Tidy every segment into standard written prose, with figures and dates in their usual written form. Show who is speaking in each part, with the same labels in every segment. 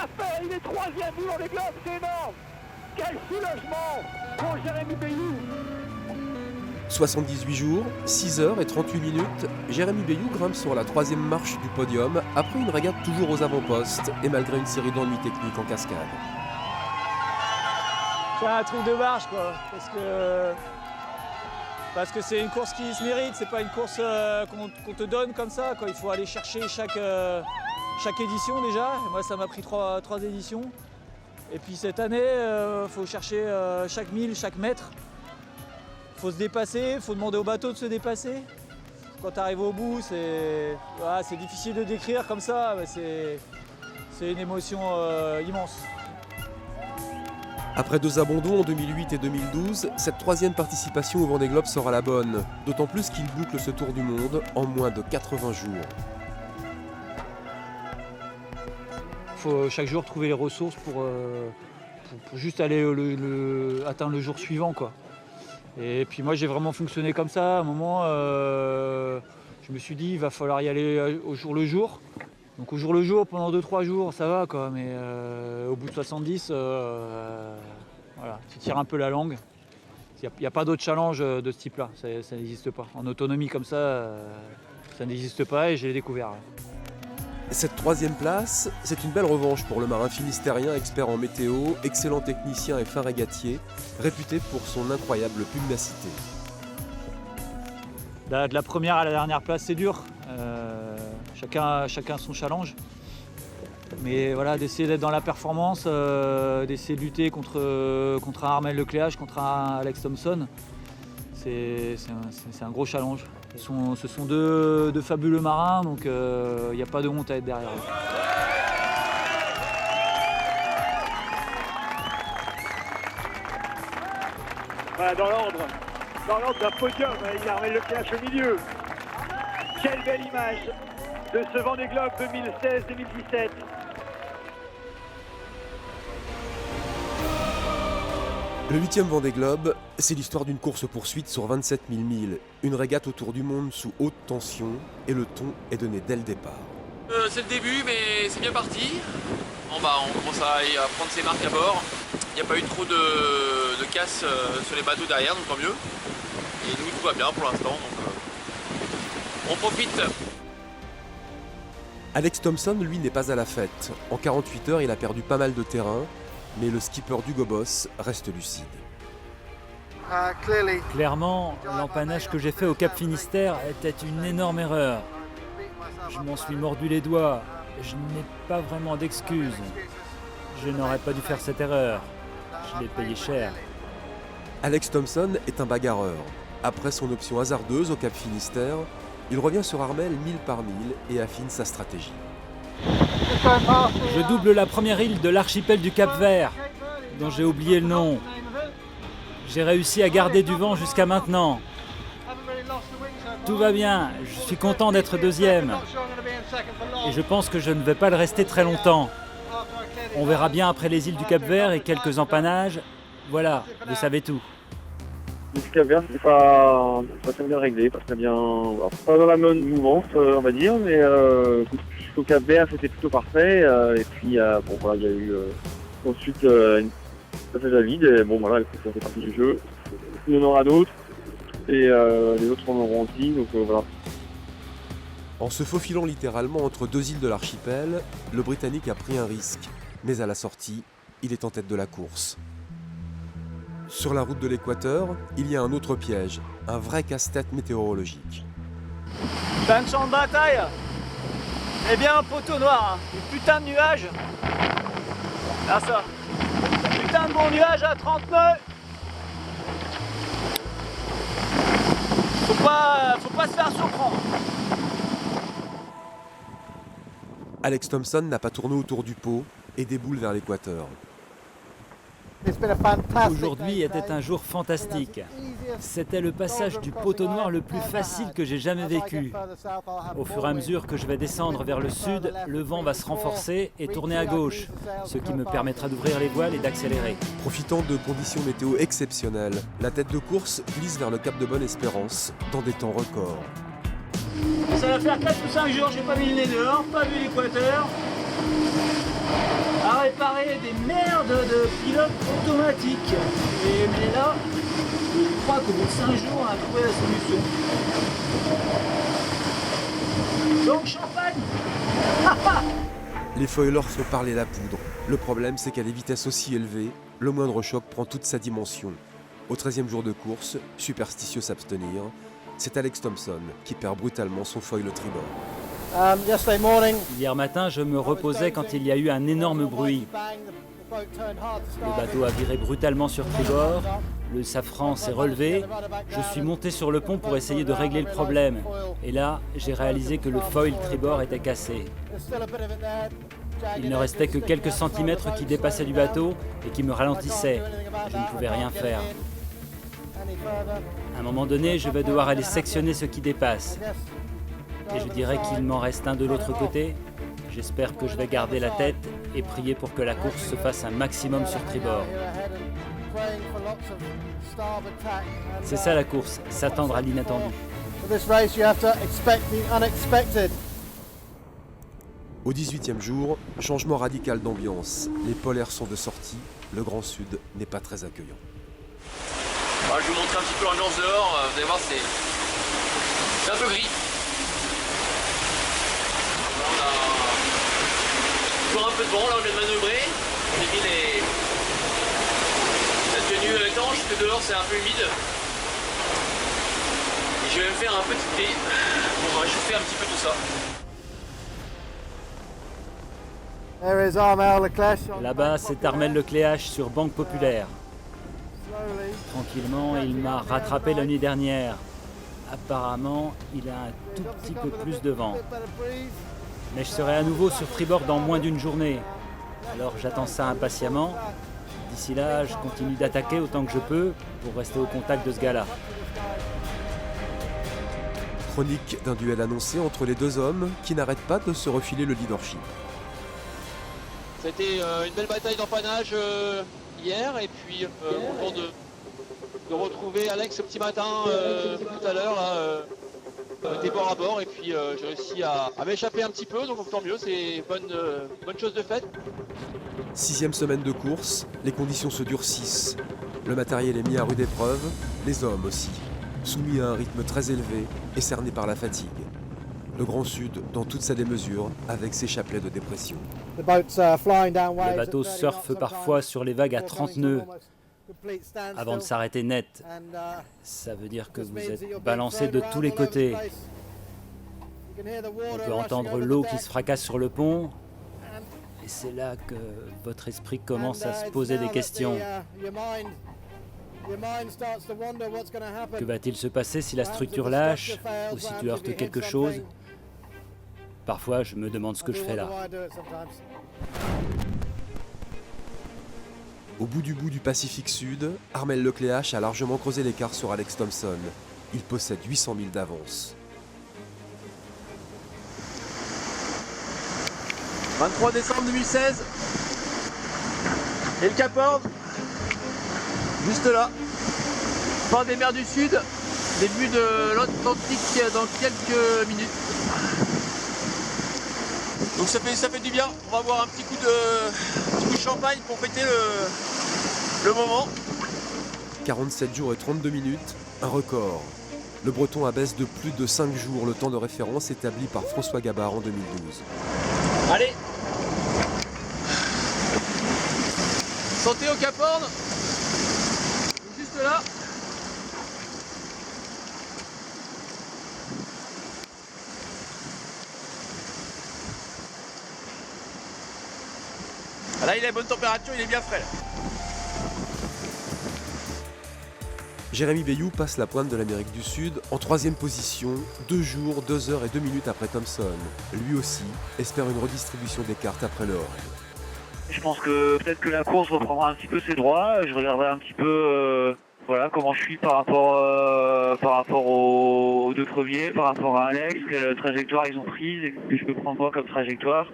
Speaker 1: l'a fait, il est troisième du Vendée Globe, c'est énorme. Quel soulagement pour Jérémy Bayou.
Speaker 2: 78 jours, 6 heures et 38 minutes, Jérémy Bayou grimpe sur la troisième marche du podium après une régate toujours aux avant-postes et malgré une série d'ennuis techniques en cascade.
Speaker 3: C'est un truc de marche quoi, parce que c'est une course qui se mérite, c'est pas une course qu'on te donne comme ça, quoi. Il faut aller chercher chaque édition déjà. Moi ça m'a pris trois éditions. Et puis cette année, il faut chercher chaque mille, chaque mètre. Il faut se dépasser, il faut demander au bateau de se dépasser. Quand tu arrives au bout, c'est difficile de décrire comme ça, mais c'est une émotion immense.
Speaker 2: Après 2 abandons en 2008 et 2012, cette troisième participation au Vendée Globe sera la bonne, d'autant plus qu'il boucle ce tour du monde en moins de 80 jours.
Speaker 3: Il faut chaque jour trouver les ressources pour juste aller atteindre le jour suivant, quoi. Et puis moi j'ai vraiment fonctionné comme ça. À un moment, je me suis dit il va falloir y aller au jour le jour. Donc au jour le jour, pendant 2-3 jours, ça va quoi. Mais au bout de 70, voilà, tu tires un peu la langue. Il n'y a pas d'autre challenge de ce type-là, ça n'existe pas. En autonomie comme ça n'existe pas et j'ai découvert.
Speaker 2: Cette troisième place, c'est une belle revanche pour le marin finistérien expert en météo, excellent technicien et fin régatier, réputé pour son incroyable pugnacité.
Speaker 3: De la première à la dernière place, c'est dur. Chacun son challenge. Mais voilà, d'essayer d'être dans la performance, d'essayer de lutter contre un Armel Lecléache, contre un Alex Thompson, c'est un gros challenge. Ce sont deux fabuleux marins, donc il n'y a pas de honte à être derrière eux.
Speaker 1: Voilà, dans l'ordre d'un podium, il a Armel Lecléache au milieu. Quelle belle image de ce Vendée Globe 2016-2017.
Speaker 2: Le 8e Vendée Globe, c'est l'histoire d'une course-poursuite sur 27 000 milles, une régate autour du monde sous haute tension, et le ton est donné dès le départ.
Speaker 4: C'est le début, mais c'est bien parti. Bon, on commence à prendre ses marques à bord. Il n'y a pas eu trop de casse sur les bateaux derrière, donc tant mieux. Et nous, tout va bien pour l'instant, donc on profite.
Speaker 2: Alex Thompson, lui, n'est pas à la fête. En 48 heures, il a perdu pas mal de terrain, mais le skipper d'Hugo Boss reste lucide.
Speaker 5: Clairement, l'empannage que j'ai fait au Cap Finistère était une énorme erreur. Je m'en suis mordu les doigts. Je n'ai pas vraiment d'excuses. Je n'aurais pas dû faire cette erreur. Je l'ai payé cher.
Speaker 2: Alex Thompson est un bagarreur. Après son option hasardeuse au Cap Finistère, il revient sur Armel mille par mille et affine sa stratégie.
Speaker 5: Je double la première île de l'archipel du Cap-Vert, dont j'ai oublié le nom. J'ai réussi à garder du vent jusqu'à maintenant. Tout va bien, je suis content d'être deuxième. Et je pense que je ne vais pas le rester très longtemps. On verra bien après les îles du Cap-Vert et quelques empannages. Voilà, vous savez tout.
Speaker 6: Le Cap-Vert, c'était pas très bien réglé, pas très bien, pas dans la bonne mouvance, on va dire, mais jusqu'au Cap-Vert, c'était plutôt parfait. Et puis, bon, voilà, il y a eu ensuite une passage à vide. Et bon, voilà, ça fait partie du jeu. Il y en aura d'autres, et les autres en auront aussi, donc voilà.
Speaker 2: En se faufilant littéralement entre 2 îles de l'archipel, le Britannique a pris un risque. Mais à la sortie, il est en tête de la course. Sur la route de l'équateur, il y a un autre piège, un vrai casse-tête météorologique.
Speaker 3: T'as une champ de bataille? Eh bien un poteau noir, hein. Une putain de nuage. Là ça. Putain de bon nuage à 30 nœuds. Faut pas se faire surprendre.
Speaker 2: Alex Thompson n'a pas tourné autour du pot et déboule vers l'équateur.
Speaker 5: Aujourd'hui était un jour fantastique. C'était le passage du poteau noir le plus facile que j'ai jamais vécu. Au fur et à mesure que je vais descendre vers le sud, le vent va se renforcer et tourner à gauche, ce qui me permettra d'ouvrir les voiles et d'accélérer.
Speaker 2: Profitant de conditions météo exceptionnelles, la tête de course glisse vers le cap de Bonne-Espérance dans des temps records.
Speaker 3: Ça va faire 4 ou 5 jours, j'ai pas mis le nez dehors, pas vu l'équateur.
Speaker 5: à réparer des merdes de pilotes automatiques. Mais là, je crois qu'au bout de 5 jours, on a trouvé la solution. Donc champagne.
Speaker 2: Les foilers font parler la poudre. Le problème, c'est qu'à des vitesses aussi élevées, le moindre choc prend toute sa dimension. Au 13e jour de course, superstitieux s'abstenir, c'est Alex Thompson qui perd brutalement son foil tribord.
Speaker 5: Hier matin, je me reposais quand il y a eu un énorme bruit. Le bateau a viré brutalement sur tribord, le safran s'est relevé, je suis monté sur le pont pour essayer de régler le problème. Et là, j'ai réalisé que le foil tribord était cassé. Il ne restait que quelques centimètres qui dépassaient du bateau et qui me ralentissaient. Je ne pouvais rien faire. À un moment donné, je vais devoir aller sectionner ce qui dépasse. Et je dirais qu'il m'en reste un de l'autre côté. J'espère que je vais garder la tête et prier pour que la course se fasse un maximum sur tribord. C'est ça la course, s'attendre à l'inattendu.
Speaker 2: Au 18e jour, changement radical d'ambiance. Les polaires sont de sortie, le Grand Sud n'est pas très accueillant.
Speaker 4: Je vais vous montrer un petit peu l'ambiance dehors, vous allez voir c'est un peu gris. On a toujours un peu de vent, là on vient de manœuvrer, on a mis la tenue étanche parce que dehors c'est un peu humide. Et je vais me faire un petit thé pour réchauffer un petit peu tout ça.
Speaker 5: Là-bas, c'est Armel Lecléache sur Banque Populaire. Tranquillement, il m'a rattrapé la nuit dernière. Apparemment, il a un tout petit peu plus de vent. Mais je serai à nouveau sur tribord dans moins d'une journée. Alors j'attends ça impatiemment. D'ici là, je continue d'attaquer autant que je peux pour rester au contact de ce gars-là.
Speaker 2: Chronique d'un duel annoncé entre les deux hommes qui n'arrêtent pas de se refiler le leadership.
Speaker 4: C'était une belle bataille d'empannage hier et puis content de retrouver Alex ce petit matin tout à l'heure des bords à bord et puis j'ai réussi à m'échapper un petit peu donc tant mieux, c'est bonne chose de faite.
Speaker 2: 6e semaine de course, les conditions se durcissent. Le matériel est mis à rude épreuve, les hommes aussi, soumis à un rythme très élevé et cernés par la fatigue. Le Grand Sud dans toute sa démesure avec ses chapelets de dépression.
Speaker 5: Le bateau surfe parfois sur les vagues à 30 nœuds avant de s'arrêter net. Ça veut dire que vous êtes balancé de tous les côtés. On peut entendre l'eau qui se fracasse sur le pont. Et c'est là que votre esprit commence à se poser des questions. Que va-t-il se passer si la structure lâche ou si tu heurtes quelque chose ? Parfois, je me demande ce que je fais là.
Speaker 2: Au bout du Pacifique Sud, Armel Lecléache a largement creusé l'écart sur Alex Thompson. Il possède 800 000 d'avance.
Speaker 4: 23 décembre 2016. Et le Cap Horn, juste là. Fin des mers du Sud, début de l'Atlantique dans quelques minutes. Donc ça fait du bien, on va boire un petit coup de champagne pour fêter le moment.
Speaker 2: 47 jours et 32 minutes, un record. Le Breton abaisse de plus de 5 jours le temps de référence établi par François Gabard en 2012.
Speaker 4: Allez, santé au Cap Horn, juste là. Là, il a bonne température, il est bien frais. Là.
Speaker 2: Jérémy Bayou passe la pointe de l'Amérique du Sud en 3e position, 2 jours, 2 heures et 2 minutes après Thompson. Lui aussi espère une redistribution des cartes après le Horn.
Speaker 6: Je pense que peut-être que la course reprendra un petit peu ses droits. Je regarderai un petit peu comment je suis par rapport aux deux premiers, par rapport à Alex, quelle trajectoire ils ont prise et que je peux prendre moi comme trajectoire.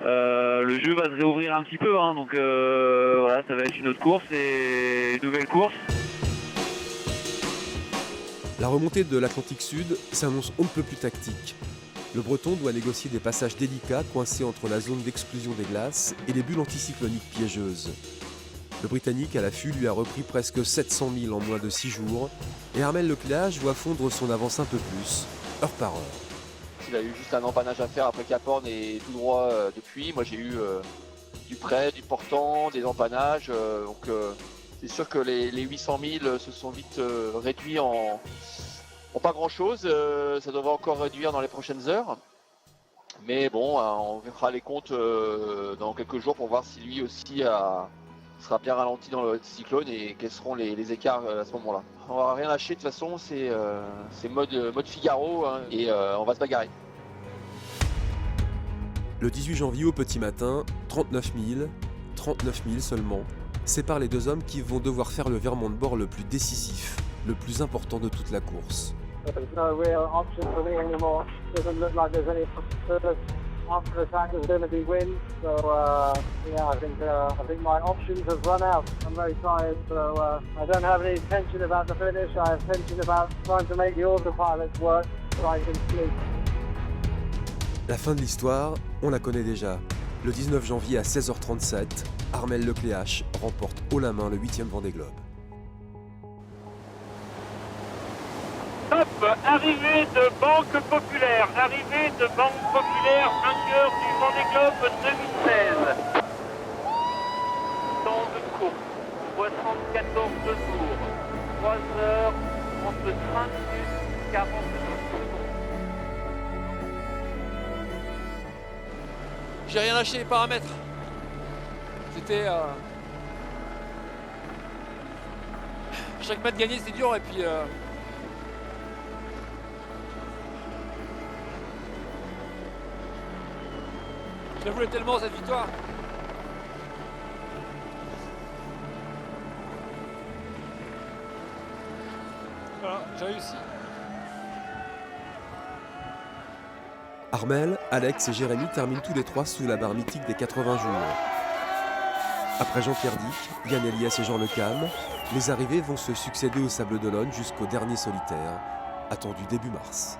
Speaker 6: Le jeu va se réouvrir un petit peu, hein, donc voilà, ça va être une autre course et une nouvelle course.
Speaker 2: La remontée de l'Atlantique Sud s'annonce on ne peut plus tactique. Le Breton doit négocier des passages délicats coincés entre la zone d'exclusion des glaces et les bulles anticycloniques piégeuses. Le Britannique à l'affût lui a repris presque 700 000 en moins de 6 jours et Armel Lecléache voit fondre son avance un peu plus, heure par heure.
Speaker 7: Il a eu juste un empannage à faire après Cap Horn et tout droit depuis. Moi j'ai eu du près, du portant, des empannages. Donc c'est sûr que les 800 000 se sont vite réduits en pas grand chose. Ça devrait encore réduire dans les prochaines heures. Mais bon, on verra les comptes dans quelques jours pour voir si lui aussi sera bien ralenti dans le cyclone et quels seront les écarts à ce moment-là. On va rien lâcher de toute façon, c'est mode Figaro hein, et on va se bagarrer.
Speaker 2: Le 18 janvier au petit matin, 39 000 seulement, séparent les deux hommes qui vont devoir faire le virement de bord le plus décisif, le plus important de toute la course.
Speaker 8: There's no real option for me anymore. Doesn't look like there's any possibility after attack is going to be win. So yeah, I think my options have run out. I'm very tired, so I don't have any tension about the finish. I have tension about trying to make the autopilot work so I can sleep.
Speaker 2: La fin de l'histoire, on la connaît déjà. Le 19 janvier à 16h37, Armel Lecléache remporte haut la main le 8e Vendée Globe.
Speaker 1: Top, arrivée de Banque Populaire, vainqueur du Vendée Globe 2016. Temps de course, 74 tours, 3 heures, 35 minutes, 40 secondes.
Speaker 4: J'ai rien lâché les paramètres. C'était... Chaque mètre gagné c'était dur et puis... Je la voulais tellement cette victoire. Voilà, j'ai réussi.
Speaker 2: Armel, Alex et Jérémy terminent tous les trois sous la barre mythique des 80 jours. Après Jean-Pierre Dick, Yann Elias et Jean Le Cam, les arrivées vont se succéder au Sable d'Olonne jusqu'au dernier solitaire, attendu début mars.